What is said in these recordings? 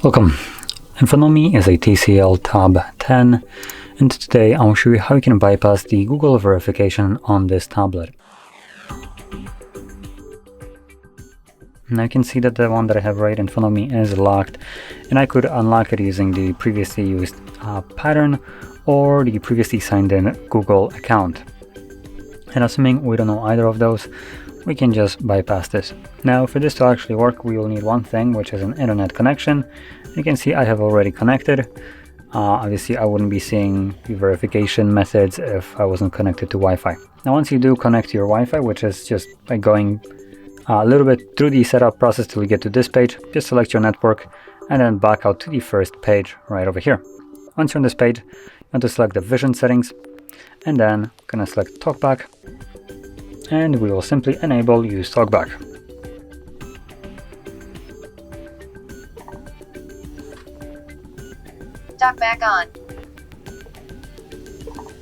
Welcome. In front of me is a TCL Tab 10, and today I'll show you how you can bypass the Google verification on this tablet. Now you can see that the one that I have right in front of me is locked, and I could unlock it using the previously used pattern or the previously signed in Google account. And assuming we don't know either of those, we can just bypass this. Now for this to actually work, we will need one thing, which is an internet connection. You can see I have already connected. Obviously I wouldn't be seeing the verification methods if I wasn't connected to Wi-Fi. Now once you do connect to your Wi-Fi, which is just by going a little bit through the setup process till you get to this page, just select your network and then back out to the first page right over here. Once you're on this page, you want to select the vision settings and then gonna select talkback, and we will simply enable use talkback. Talkback on.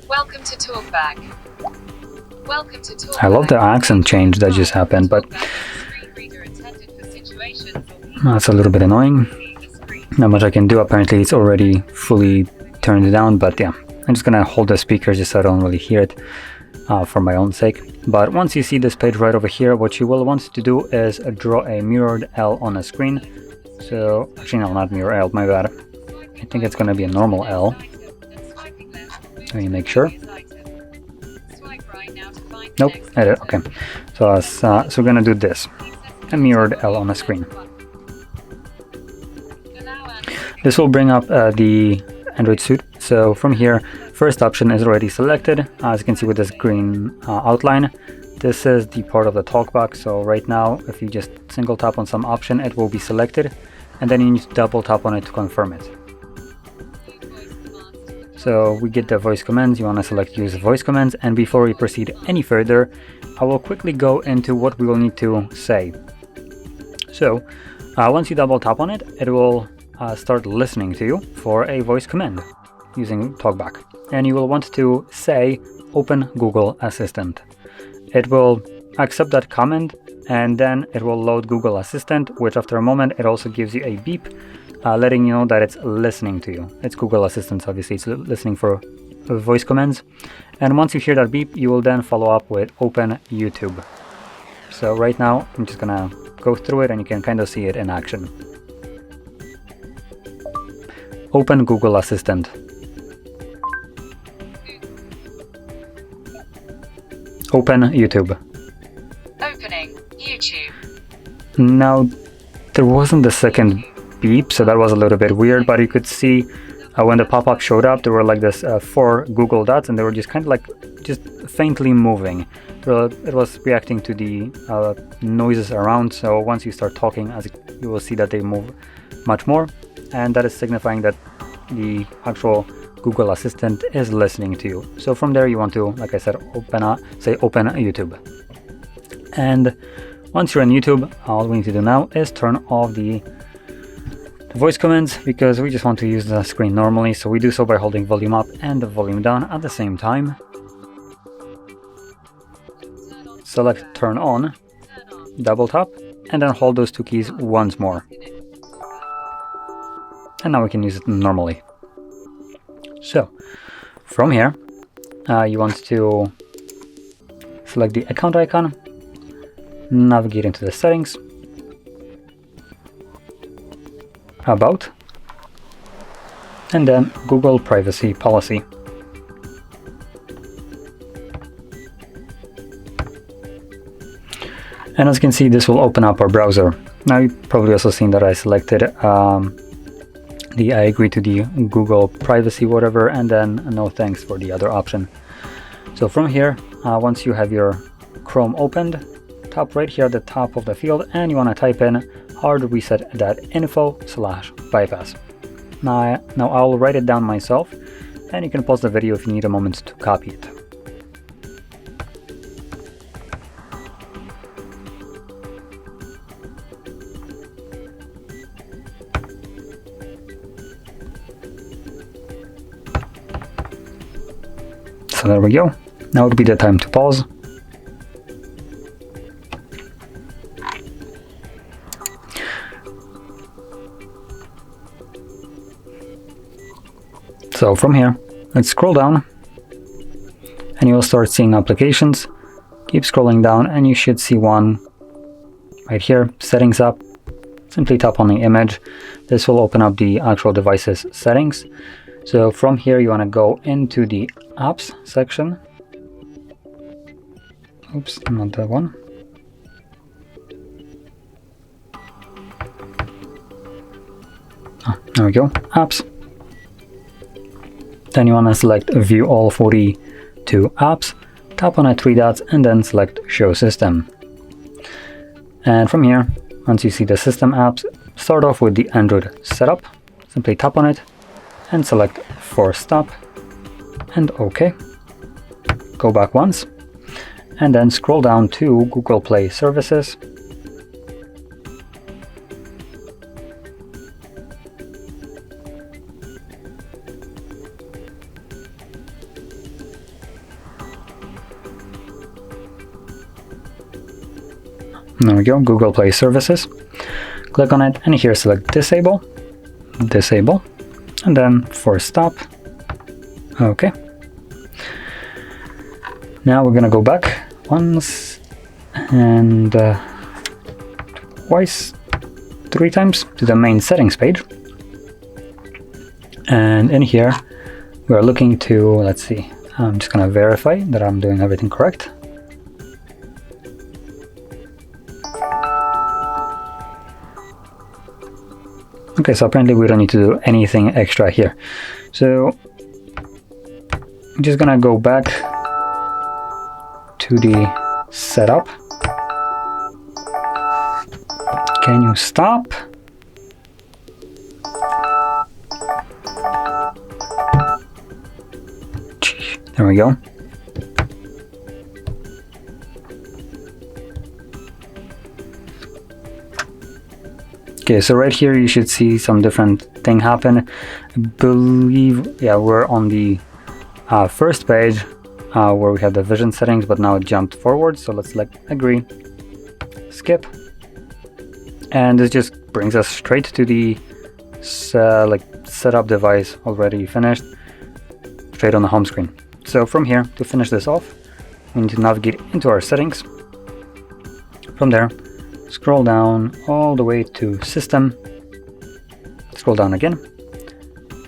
Welcome to talkback. Welcome to talkback. I love the accent change that just happened, but that's a little bit annoying. Not much I can do. Apparently it's already fully turned down, but yeah, I'm just gonna hold the speaker just so I don't really hear it for my own sake. But once you see this page right over here, what you will want to do is draw a mirrored L on a screen. So actually no, not mirror L, my bad. I think it's gonna be a normal L. Let me make sure. Nope, edit, okay. So we're gonna do this, a mirrored L on a screen. This will bring up the Android suite. So from here, first option is already selected. As you can see with this green outline, this is the part of the talkback. So right now, if you just single tap on some option, it will be selected, and then you need to double tap on it to confirm it. So we get the voice commands. You want to select use voice commands, and before we proceed any further, I will quickly go into what we will need to say. So once you double tap on it, it will start listening to you for a voice command using talkback, and you will want to say open Google Assistant. It will accept that command, and then it will load Google Assistant, which after a moment it also gives you a beep letting you know that it's listening to you. It's Google Assistant, obviously it's listening for voice commands. And once you hear that beep, you will then follow up with open YouTube. So right now I'm just gonna go through it and you can kind of see it in action. Open Google Assistant. Open YouTube. Opening YouTube. Now there wasn't the second beep, so that was a little bit weird, but you could see when the pop-up showed up, there were like this 4 Google dots, and they were just kind of like just faintly moving. It was reacting to the noises around. So once you start talking, you will see that they move much more, and that is signifying that the actual Google Assistant is listening to you. So from there you want to, like I said, say open YouTube. And once you're in YouTube, all we need to do now is turn off the voice commands, because we just want to use the screen normally. So we do so by holding volume up and the volume down at the same time. Select turn on, double tap, and then hold those 2 keys once more. And now we can use it normally. So from here, you want to select the account icon, navigate into the settings, about, and then Google privacy policy. And as you can see, this will open up our browser. Now you've probably also seen that I selected I agree to the Google privacy whatever, and then no thanks for the other option. So from here, once you have your Chrome opened, tap right here at the top of the field, and you want to type in HardReset.Info/bypass. Now I'll write it down myself, and you can pause the video if you need a moment to copy it. So there we go. Now would be the time to pause. So from here, let's scroll down and you will start seeing applications. Keep scrolling down and you should see one right here, settings app. Simply tap on the image. This will open up the actual device's settings. So from here you want to go into the apps section. Oops, not that one. There we go, apps. Then you want to select view all 42 apps, tap on the 3 dots and then select show system. And from here, once you see the system apps, start off with the Android setup. Simply tap on it and select force stop and OK. Go back once and then scroll down to Google Play Services. There we go, Google Play Services. Click on it and here select disable, disable, and then force stop. Okay. Now we're gonna go back once and twice, 3 times to the main settings page. And in here we are looking to, let's see, I'm just gonna verify that I'm doing everything correct. Okay, so apparently we don't need to do anything extra here. So I'm just gonna go back to the setup. Can you stop? There we go. Okay, so right here you should see some different thing happen. I believe, yeah, we're on the first page where we have the vision settings, but now it jumped forward. So let's select agree, skip, and this just brings us straight to the setup device already finished, straight on the home screen. So from here, to finish this off, we need to navigate into our settings. From there, scroll down all the way to system, scroll down again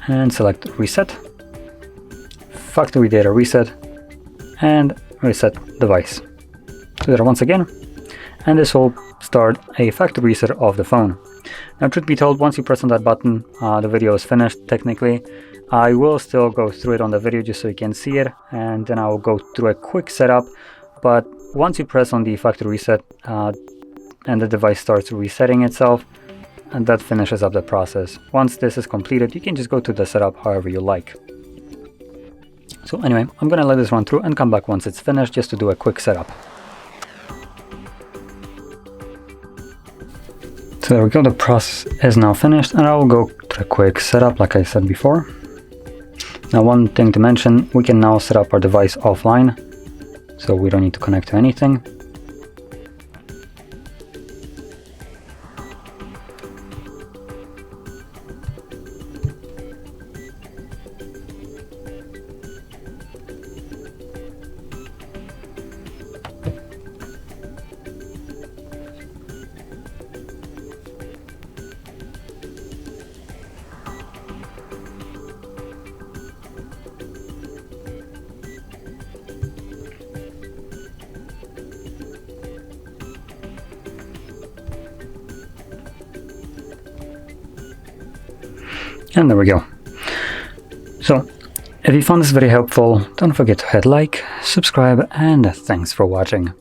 and select reset, factory data reset, and reset device. Do that once again and this will start a factory reset of the phone. Now, truth be told, once you press on that button, the video is finished technically. I will still go through it on the video just so you can see it, and then I will go through a quick setup. But once you press on the factory reset and the device starts resetting itself, and that finishes up the process. Once this is completed, you can just go to the setup however you like. So anyway, I'm gonna let this run through and come back once it's finished just to do a quick setup. So there we go, the process is now finished and I will go to a quick setup like I said before. Now, one thing to mention, we can now set up our device offline, so we don't need to connect to anything. And there we go. So, if you found this very helpful, don't forget to hit like, subscribe, and thanks for watching.